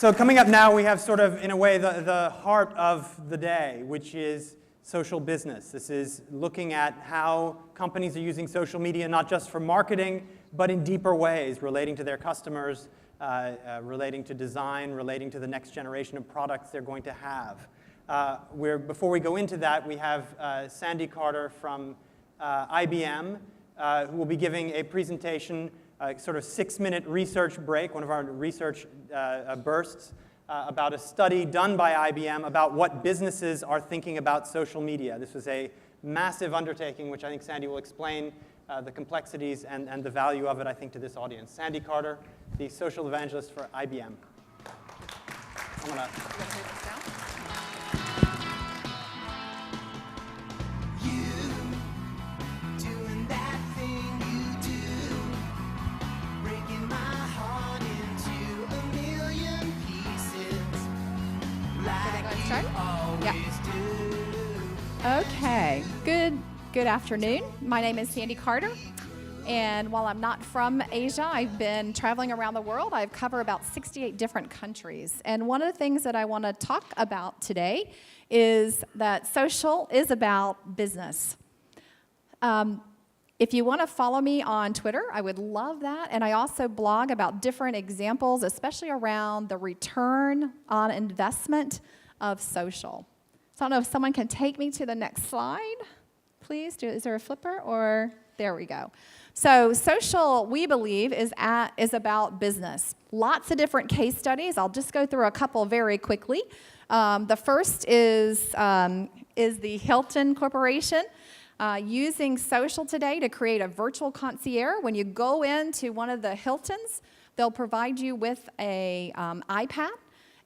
So coming up now, we have sort of, in a way, the heart of the day, which is social business. This is looking at how companies are using social media, not just for marketing, but in deeper ways, relating to their customers, relating to design, relating to the next generation of products they're going to have. Before we go into that, we have Sandy Carter from IBM, who will be giving a presentation, sort of 6-minute research break, one of our research bursts, about a study done by IBM about what businesses are thinking about social media. This was a massive undertaking, which I think Sandy will explain the complexities and the value of it, I think, to this audience. Sandy Carter, the social evangelist for IBM. I'm gonna take this down. Okay, good afternoon. My name is Sandy Carter, and while I'm not from Asia, I've been traveling around the world. I've covered about 68 different countries, and one of the things that I want to talk about today is that social is about business. If you want to follow me on Twitter, I would love that, and I also blog about different examples, especially around the return on investment of social. So I don't know if someone can take me to the next slide, please. Is there a flipper? Or there we go. So social, we believe, is about business. Lots of different case studies. I'll just go through a couple very quickly. The first is the Hilton Corporation using social today to create a virtual concierge. When you go into one of the Hiltons, they'll provide you with a iPad,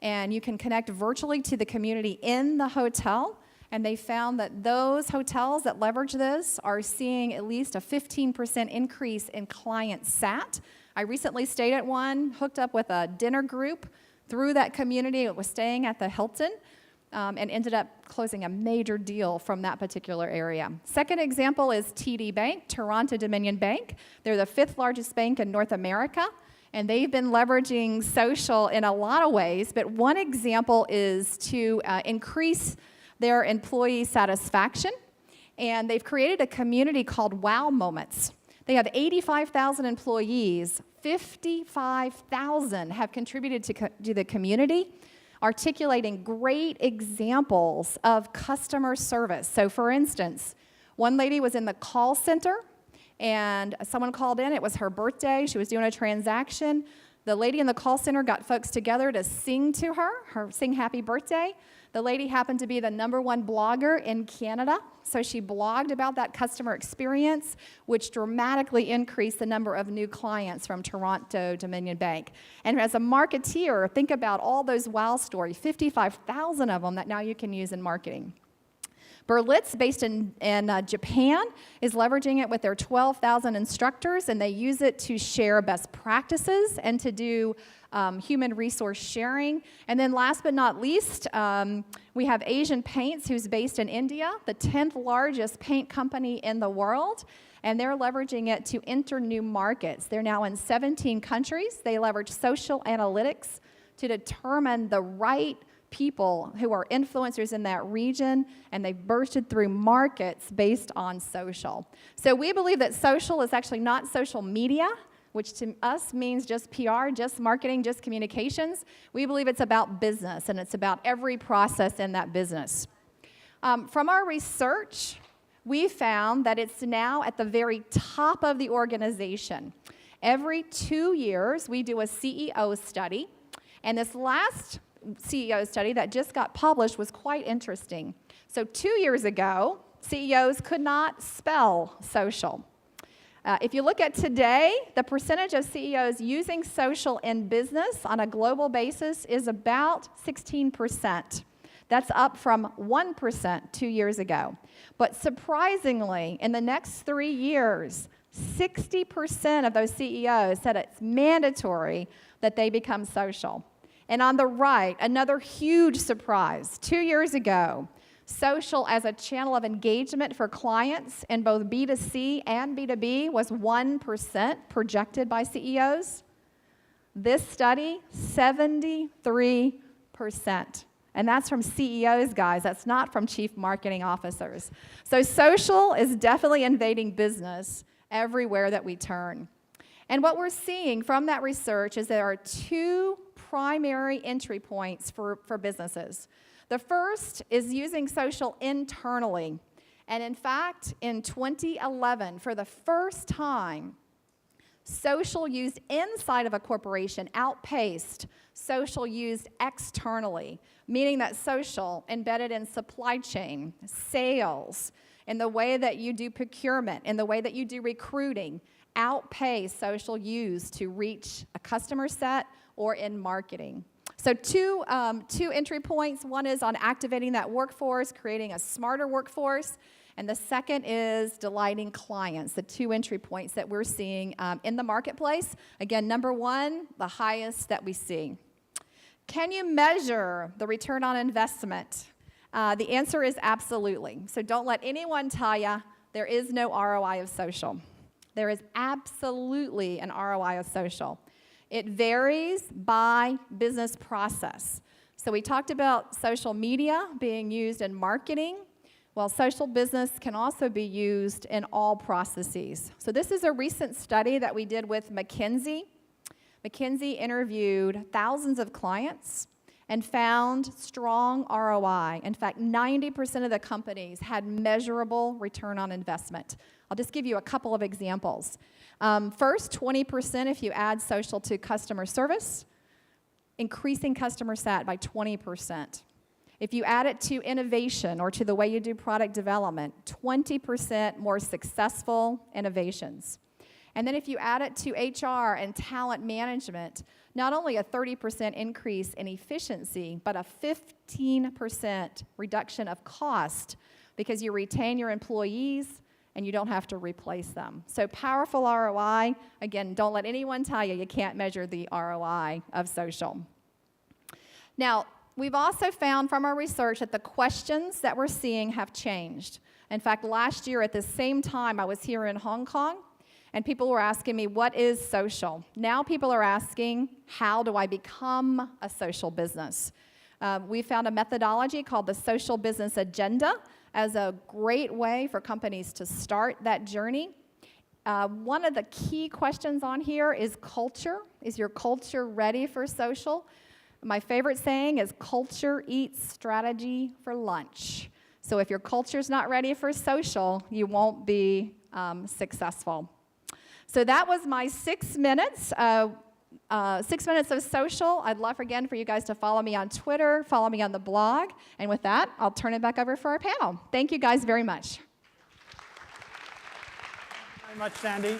and you can connect virtually to the community in the hotel. And they found that those hotels that leverage this are seeing at least a 15% increase in client sat. I recently stayed at one, hooked up with a dinner group through that community that was staying at the Hilton, and ended up closing a major deal from that particular area. Second example is TD Bank, Toronto Dominion Bank. They're the 5th largest bank in North America. And they've been leveraging social in a lot of ways, but one example is to increase their employee satisfaction. And they've created a community called Wow Moments. They have 85,000 employees. 55,000 have contributed to the community, articulating great examples of customer service. So for instance, one lady was in the call center, and someone called in. It was her birthday. She was doing a transaction. The lady in the call center got folks together to sing to her sing happy birthday. The lady happened to be the #1 blogger in Canada, so she blogged about that customer experience, which dramatically increased the number of new clients from Toronto Dominion Bank. And as a marketeer, think about all those wow stories, 55,000 of them that now you can use in marketing. Berlitz, based in Japan, is leveraging it with their 12,000 instructors, and they use it to share best practices and to do human resource sharing. And then last but not least, we have Asian Paints, who's based in India, the 10th largest paint company in the world, and they're leveraging it to enter new markets. They're now in 17 countries. They leverage social analytics to determine the right people who are influencers in that region, and they've bursted through markets based on social. So we believe that social is actually not social media, which to us means just PR, just marketing, just communications. We believe it's about business, and it's about every process in that business. From our research, we found that it's now at the very top of the organization. Every 2 years, we do a CEO study, and this last CEO study that just got published was quite interesting. So 2 years ago, CEOs could not spell social. If you look at today, the percentage of CEOs using social in business on a global basis is about 16%. That's up from 1% 2 years ago. But surprisingly, in the next 3 years, 60% of those CEOs said it's mandatory that they become social. And on the right, another huge surprise. 2 years ago, social as a channel of engagement for clients in both B2C and B2B was 1% projected by CEOs. This study, 73%. And that's from CEOs, guys. That's not from chief marketing officers. So social is definitely invading business everywhere that we turn. And what we're seeing from that research is there are two primary entry points for businesses. The first is using social internally. And in fact, in 2011, for the first time, social used inside of a corporation outpaced social used externally, meaning that social embedded in supply chain, sales, in the way that you do procurement, in the way that you do recruiting, outpace social used to reach a customer set or in marketing. So two entry points. One is on activating that workforce, creating a smarter workforce. And the second is delighting clients, the two entry points that we're seeing in the marketplace. Again, number one, the highest that we see. Can you measure the return on investment? The answer is absolutely. So don't let anyone tell you there is no ROI of social. There is absolutely an ROI of social. It varies by business process. So we talked about social media being used in marketing. Well, social business can also be used in all processes. So this is a recent study that we did with McKinsey. McKinsey interviewed thousands of clients and found strong ROI. In fact, 90% of the companies had measurable return on investment. I'll just give you a couple of examples. First, 20% if you add social to customer service, increasing customer sat by 20%. If you add it to innovation or to the way you do product development, 20% more successful innovations. And then if you add it to HR and talent management, not only a 30% increase in efficiency, but a 15% reduction of cost because you retain your employees and you don't have to replace them. So powerful ROI. Again, don't let anyone tell you you can't measure the ROI of social. Now, we've also found from our research that the questions that we're seeing have changed. In fact, last year at the same time, I was here in Hong Kong, and people were asking me, what is social? Now people are asking, how do I become a social business? We found a methodology called the Social Business Agenda as a great way for companies to start that journey. One of the key questions on here is culture. Is your culture ready for social? My favorite saying is culture eats strategy for lunch. So if your culture's not ready for social, you won't be successful. So that was my 6 minutes. 6 minutes of social. I'd love, again, for you guys to follow me on Twitter, follow me on the blog. And with that, I'll turn it back over for our panel. Thank you guys very much. Thank you very much, Sandy.